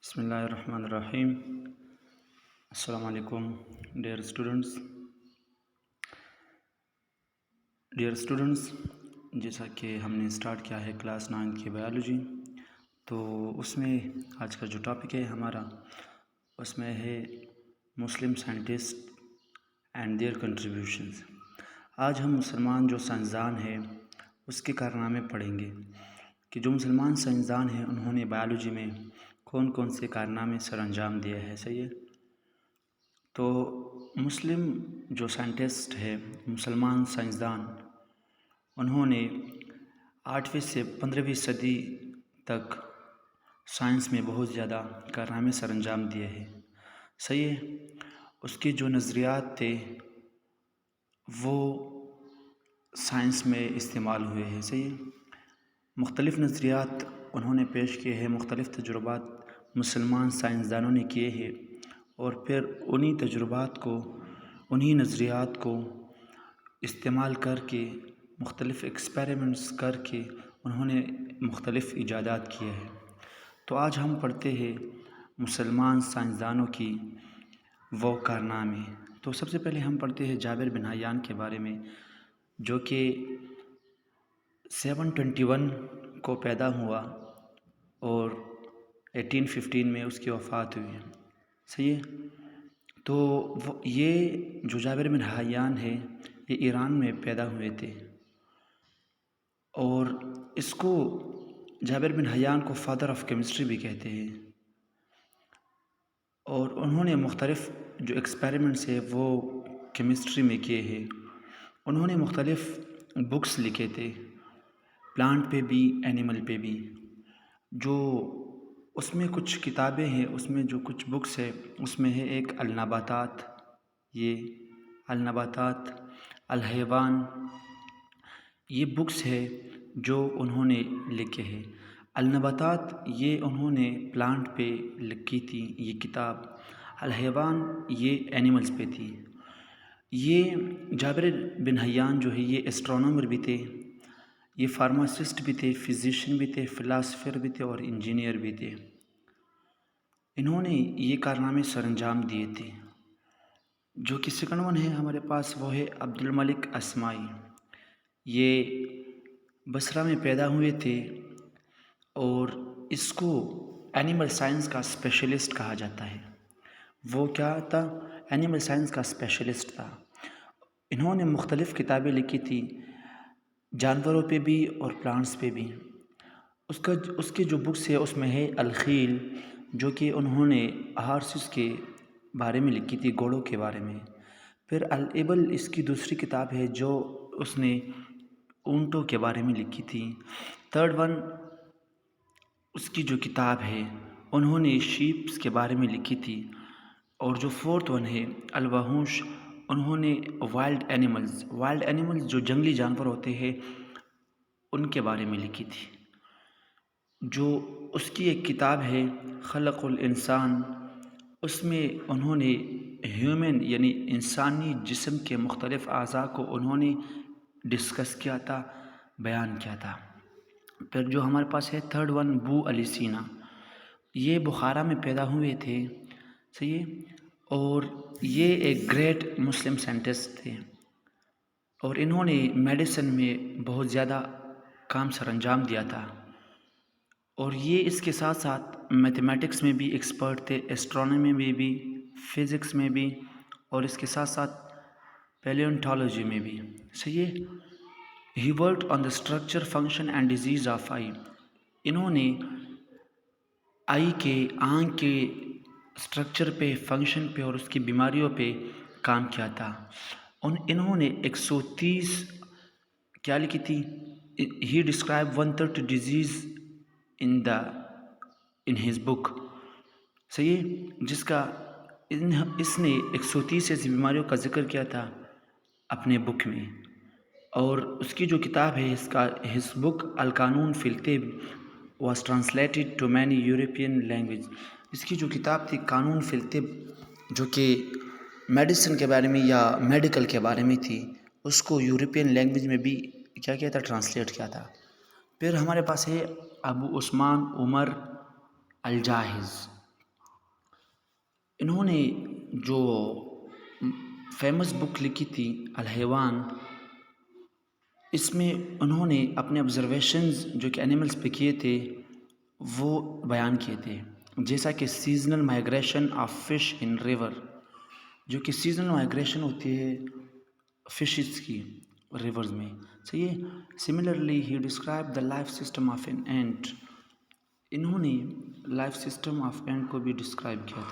بسم اللہ الرحمن الرحیم۔ السلام علیکم ڈیئر اسٹوڈنٹس جیسا کہ ہم نے اسٹارٹ کیا ہے کلاس 9 کی بایولوجی، تو اس میں آج کا جو ٹاپک ہے ہمارا اس میں ہے مسلم سائنٹسٹ اینڈ دیئر کنٹریبیوشنز۔ آج ہم مسلمان جو سائنسدان ہیں اس کے کارنامے پڑھیں گے کہ جو مسلمان سائنسدان ہیں انہوں نے بایولوجی میں کون کون سے کارنامے سر انجام دیے ہیں۔ صحیح ہے، تو مسلم جو سائنٹسٹ ہے، مسلمان سائنسدان، انہوں نے 8ویں سے 15ویں صدی تک سائنس میں بہت زیادہ کارنامے سر انجام دیے ہیں۔ صحیح ہے، اس کے جو نظریات تھے وہ سائنس میں استعمال ہوئے ہیں۔ صحیح ہے، مختلف نظریات انہوں نے پیش کیے ہیں، مختلف تجربات مسلمان سائنسدانوں نے کیے ہیں، اور پھر انہی تجربات کو، انہی نظریات کو استعمال کر کے، مختلف ایکسپیریمنٹس کر کے انہوں نے مختلف ایجادات کیے ہیں۔ تو آج ہم پڑھتے ہیں مسلمان سائنسدانوں کی وہ کارنامے۔ تو سب سے پہلے ہم پڑھتے ہیں جابر بن حیان کے بارے میں، جو کہ 721 کو پیدا ہوا اور 1815 میں اس کی وفات ہوئی ہے۔ صحیح ہے، تو یہ جو جابر بن حیان ہے یہ ایران میں پیدا ہوئے تھے، اور اس کو جابر بن حیان کو فادر آف کیمسٹری بھی کہتے ہیں، اور انہوں نے مختلف جو ایکسپیریمنٹس ہیں وہ کیمسٹری میں کیے ہیں۔ انہوں نے مختلف بکس لکھے تھے، پلانٹ پہ بھی، اینیمل پہ بھی۔ جو اس میں کچھ کتابیں ہیں، اس میں جو کچھ بکس ہے اس میں ہے ایک النباتات، یہ النباتات، الحیوان، یہ بکس ہے جو انہوں نے لکھے ہیں۔ النباتات یہ انہوں نے پلانٹ پہ لکھی تھی یہ کتاب، الحیوان یہ اینیملز پہ تھی۔ یہ جابر بن حیان جو ہے یہ ایسٹرونومر بھی تھے، یہ فارماسسٹ بھی تھے، فزیشین بھی تھے، فلاسفر بھی تھے، اور انجینئر بھی تھے۔ انہوں نے یہ کارنامے سر انجام دیے تھے۔ جو کہ سیکنڈ ون ہے ہمارے پاس وہ ہے عبد الملک اسماعی۔ یہ بصرہ میں پیدا ہوئے تھے، اور اس کو اینیمل سائنس کا اسپیشلسٹ کہا جاتا ہے۔ وہ کیا تھا؟ اینیمل سائنس کا اسپیشلسٹ تھا۔ انہوں نے مختلف کتابیں لکھی تھی، جانوروں پہ بھی اور پلانٹس پہ بھی۔ اس کے جو بکس ہے اس میں ہے الخیل، جو کہ انہوں نے ہارسز کے بارے میں لکھی تھی، گھوڑوں کے بارے میں۔ پھر الابل اس کی دوسری کتاب ہے جو اس نے اونٹوں کے بارے میں لکھی تھی۔ تھرڈ ون اس کی جو کتاب ہے انہوں نے شیپس کے بارے میں لکھی تھی، اور جو فورتھ ون ہے الوحوش، انہوں نے وائلڈ اینیملز جو جنگلی جانور ہوتے ہیں ان کے بارے میں لکھی تھی۔ جو اس کی ایک کتاب ہے خلق الانسان، اس میں انہوں نے ہیومن یعنی انسانی جسم کے مختلف اعضاء کو انہوں نے ڈسکس کیا تھا، بیان کیا تھا۔ پھر جو ہمارے پاس ہے تھرڈ ون ابو علی سینا، یہ بخارا میں پیدا ہوئے تھے۔ صحیح ہے، اور یہ ایک گریٹ مسلم سائنٹسٹ تھے، اور انہوں نے میڈیسن میں بہت زیادہ کام سر انجام دیا تھا، اور یہ اس کے ساتھ ساتھ میتھمیٹکس میں بھی ایکسپرٹ تھے، ایسٹرونومی میں بھی، فزکس میں بھی، اور اس کے ساتھ ساتھ پیلیونٹالوجی میں بھی۔ صحیح ہے، he worked on the structure, function and disease of eye. انہوں نے آئی کے، آنکھ کے اسٹرکچر پہ، فنکشن پہ، اور اس کی بیماریوں پہ کام کیا تھا۔ انہوں نے 130 کیا لکھی تھی؟ He describe 130 disease in his book. صحیح ہے، جس کا اس نے 130 ایسی بیماریوں کا ذکر کیا تھا اپنے بک میں، اور اس کی جو کتاب ہے ہز بک القانون فی الطب was translated to many European language. اس کی جو کتاب تھی قانون فی الطب، جو کہ میڈیسن کے بارے میں یا میڈیکل کے بارے میں تھی، اس کو یورپین لینگویج میں بھی کیا کیا تھا؟ ٹرانسلیٹ کیا تھا۔ پھر ہمارے پاس ہے ابو عثمان عمر الجاحظ۔ انہوں نے جو فیمس بک لکھی تھی الحیوان، اس میں انہوں نے اپنے آبزرویشنز جو کہ اینیملس پہ کیے تھے وہ بیان کیے تھے، جیسا کہ seasonal migration of fish in river, جو کہ سیزنل مائیگریشن ہوتی ہے فشز کی ریورز میں. صحیح ہے. Similarly he describe the life system of N اینٹ. انہوں نے لائف سسٹم آف اینٹ کو بھی ڈسکرائب کیا تھا.